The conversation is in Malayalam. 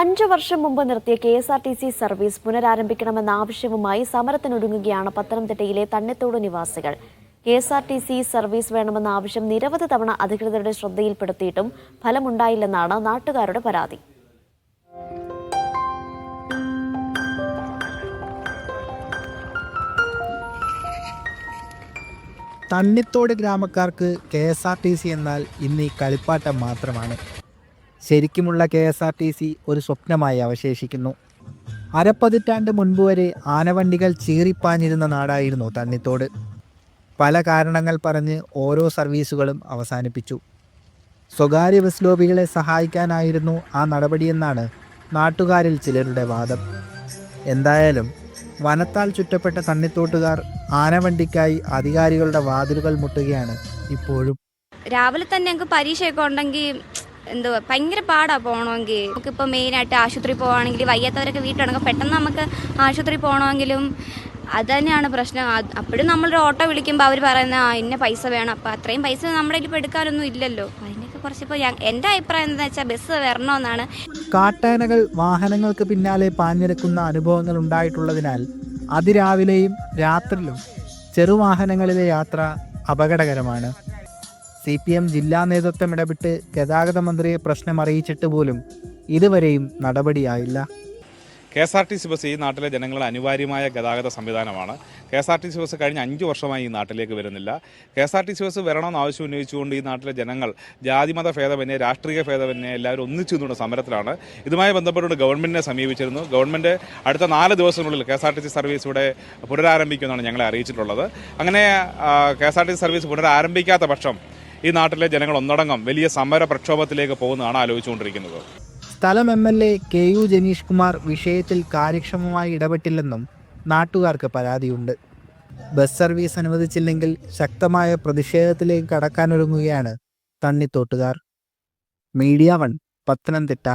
5 വർഷം മുമ്പ് നിർത്തിയ KSRTC സർവീസ് പുനരാരംഭിക്കണമെന്ന ആവശ്യവുമായി സമരത്തിനൊരുങ്ങുകയാണ് പത്തനംതിട്ടയിലെ തണ്ണിത്തോട് നിവാസികൾ. KSRTC സർവീസ് വേണമെന്ന ആവശ്യം നിരവധി തവണ അധികൃതരുടെ ശ്രദ്ധയിൽപ്പെടുത്തിയിട്ടും ഫലമുണ്ടായില്ലെന്നാണ് നാട്ടുകാരുടെ പരാതി. തണ്ണിത്തോട് ഗ്രാമക്കാർക്ക് KSRTC എന്നാൽ ഇന്ന് ഈ കളിപ്പാട്ടം മാത്രമാണ്. ശരിക്കുമുള്ള KSRTC ഒരു സ്വപ്നമായി അവശേഷിക്കുന്നു. അരപ്പതിറ്റാണ്ട് മുൻപ് വരെ ആനവണ്ടികൾ ചീറിപ്പാഞ്ഞിരുന്ന നാടായിരുന്നു തണ്ണിത്തോട്. പല കാരണങ്ങൾ പറഞ്ഞ് ഓരോ സർവീസുകളും അവസാനിപ്പിച്ചു. സ്വകാര്യ ബസ് ലോബികളെ സഹായിക്കാനായിരുന്നു ആ നടപടിയെന്നാണ് നാട്ടുകാരിൽ ചിലരുടെ വാദം. എന്തായാലും വനത്താൽ ചുറ്റപ്പെട്ട തണ്ണിത്തോട്ടുകാർ ആനവണ്ടിക്കായി അധികാരികളുടെ വാതിലുകൾ മുട്ടുകയാണ് ഇപ്പോഴും. രാവിലെ തന്നെ ഞങ്ങൾക്ക് പരീക്ഷയൊക്കെ ഉണ്ടെങ്കിൽ ഭയങ്കര പാടാ പോകണമെങ്കിൽ. നമുക്കിപ്പോൾ മെയിനായിട്ട് ആശുപത്രി പോവുകയാണെങ്കിൽ വയ്യാത്തവരൊക്കെ വീട്ടിലുണ്ടെങ്കിൽ പെട്ടെന്ന് നമുക്ക് ആശുപത്രി പോകണമെങ്കിലും അത് തന്നെയാണ് പ്രശ്നം. അപ്പോഴും നമ്മളൊരു ഓട്ടോ വിളിക്കുമ്പോൾ അവർ പറയുന്ന ഇന്ന പൈസ വേണം. അപ്പോൾ അത്രയും പൈസ നമ്മുടെ കയ്യിൽ ഇപ്പോൾ എടുക്കാനൊന്നും ഇല്ലല്ലോ. അതിനൊക്കെ കുറച്ചിപ്പോൾ എൻ്റെ അഭിപ്രായം എന്താണെന്ന് വെച്ചാൽ ബസ് വരണമെന്നാണ്. കാട്ടാനകൾ വാഹനങ്ങൾക്ക് പിന്നാലെ പാഞ്ഞെടുക്കുന്ന അനുഭവങ്ങൾ ഉണ്ടായിട്ടുള്ളതിനാൽ അതിരാവിലെയും രാത്രിയിലും ചെറുവാഹനങ്ങളിലെ യാത്ര അപകടകരമാണ്. CPM ജില്ലാ നേതൃത്വം ഇടപെട്ട് ഗതാഗത മന്ത്രിയെ പ്രശ്നം അറിയിച്ചിട്ട് പോലും ഇതുവരെയും നടപടിയായില്ല. KSRTC ബസ് ഈ നാട്ടിലെ ജനങ്ങളുടെ അനിവാര്യമായ ഗതാഗത സംവിധാനമാണ്. KSRTC ബസ് കഴിഞ്ഞ 5 വർഷമായി ഈ നാട്ടിലേക്ക് വരുന്നില്ല. KSRTC ബസ് വരണമെന്ന് ആവശ്യം ഉന്നയിച്ചുകൊണ്ട് ഈ നാട്ടിലെ ജനങ്ങൾ ജാതിമത ഭേദമന്യേ രാഷ്ട്രീയ ഭേദമന്യേ എല്ലാവരും ഒന്നിച്ചു നിന്നുള്ള സമരത്തിലാണ്. ഇതുമായി ബന്ധപ്പെട്ടുകൊണ്ട് ഗവൺമെൻറ്റിനെ സമീപിച്ചിരുന്നു. ഗവൺമെൻറ് അടുത്ത 4 ദിവസത്തിനുള്ളിൽ KSRTC സർവീസ് ഇവിടെ പുനരാരംഭിക്കുമെന്നാണ് ഞങ്ങളെ അറിയിച്ചിട്ടുള്ളത്. അങ്ങനെ KSRTC സർവീസ് പുനരാരംഭിക്കാത്ത പക്ഷം ഈ നാട്ടിലെ ജനങ്ങൾ ഒന്നടങ്കം വലിയ സമര പ്രക്ഷോഭത്തിലേക്ക് പോകുന്നതാണ് ആലോചിച്ചുകൊണ്ടിരിക്കുന്നത്. സ്ഥലം MLA KU ജനീഷ് കുമാർ വിഷയത്തിൽ കാര്യക്ഷമമായി ഇടപെട്ടില്ലെന്നും നാട്ടുകാർക്ക് പരാതിയുണ്ട്. ബസ് സർവീസ് അനുവദിച്ചില്ലെങ്കിൽ ശക്തമായ പ്രതിഷേധത്തിലേക്ക് കടക്കാനൊരുങ്ങുകയാണ് തണ്ണിത്തോട്ടുകാർ. മീഡിയ 1 പത്തനംതിട്ട.